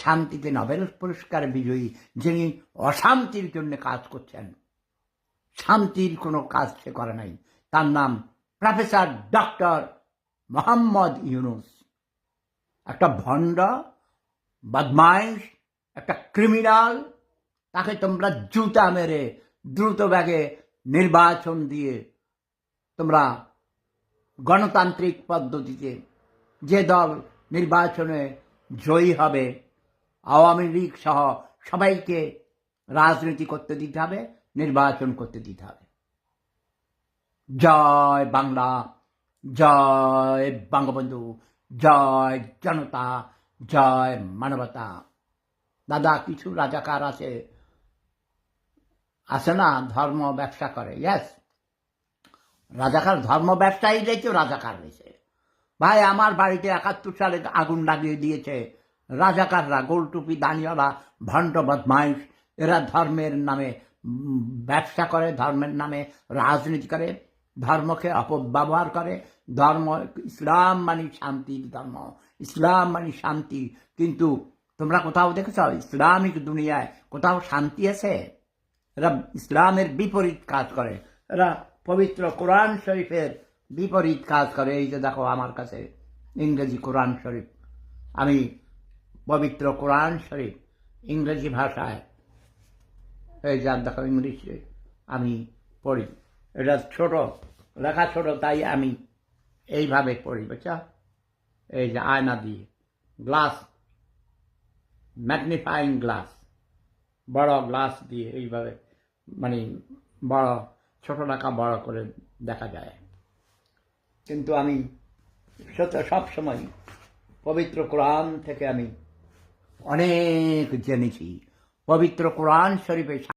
শান্তিতে নোবেল পুরস্কার বিজয়ী, যিনি অশান্তির জন্য কাজ করছেন, শান্তির কোনো কাজ সে করে নাই। তার নাম প্রফেসর ডক্টর মোহাম্মদ ইউনুস। একটা ভণ্ড, বদমাইশ, একটা ক্রিমিনাল। তাকে তোমরা জুতা মেরে দ্রুত বেগে নির্বাচন দিয়ে তোমরা গণতান্ত্রিক পদ্ধতিতে যে দল নির্বাচনে জয়ী হবে, আওয়ামী লীগ সহ সবাইকে রাজনীতি করতে দিতে হবে, নির্বাচন করতে দিতে হবে। জয় বাংলা, জয় বঙ্গবন্ধু, জয় জনতা, জয় মানবতা। দাদা, কিছু রাজাকার আছে না, ধর্ম ব্যবসা করে। ইয়াস, রাজাকার ধর্ম ব্যবসায়ীরাই তো রাজাকার হয়েছে। ভাই, আমার বাড়িতে 71 সালে আগুন লাগিয়ে দিয়েছে রাজাকাররা, গোলটুপি দানিওয়ালা ভণ্ড বদমাইশ। এরা ধর্মের নামে ব্যবসা করে, ধর্মের নামে রাজনীতি করে, ধর্মকে অপব্যবহার করে। ধর্ম, ইসলাম মানে শান্তির ধর্ম, ইসলাম মানে শান্তি। কিন্তু তোমরা কোথাও দেখেছ ইসলামিক দুনিয়ায় কোথাও শান্তি আছে? এরা ইসলামের বিপরীত কাজ করে, এরা পবিত্র কোরআন শরীফের বিপরীত কাজ করে। এই যে দেখো আমার কাছে ইংরেজি কোরআন শরীফ, আমি পবিত্র কোরআন শরীফ ইংরেজি ভাষায়, এই যা দেখো ইংলিশে আমি পড়ি। এটা ছোট, লেখা ছোট, তাই আমি এইভাবে পড়ি, বুঝছো? এই যে আয়না দিয়ে, গ্লাস, ম্যাগনিফাইং গ্লাস, বড় গ্লাস দিয়ে এইভাবে, মানে বড়, ছোট লেখা বড় করে দেখা যায়। কিন্তু আমি সব সময় পবিত্র কোরআন থেকে আমি অনেক জেনেছি। পবিত্র কোরআন শরীফে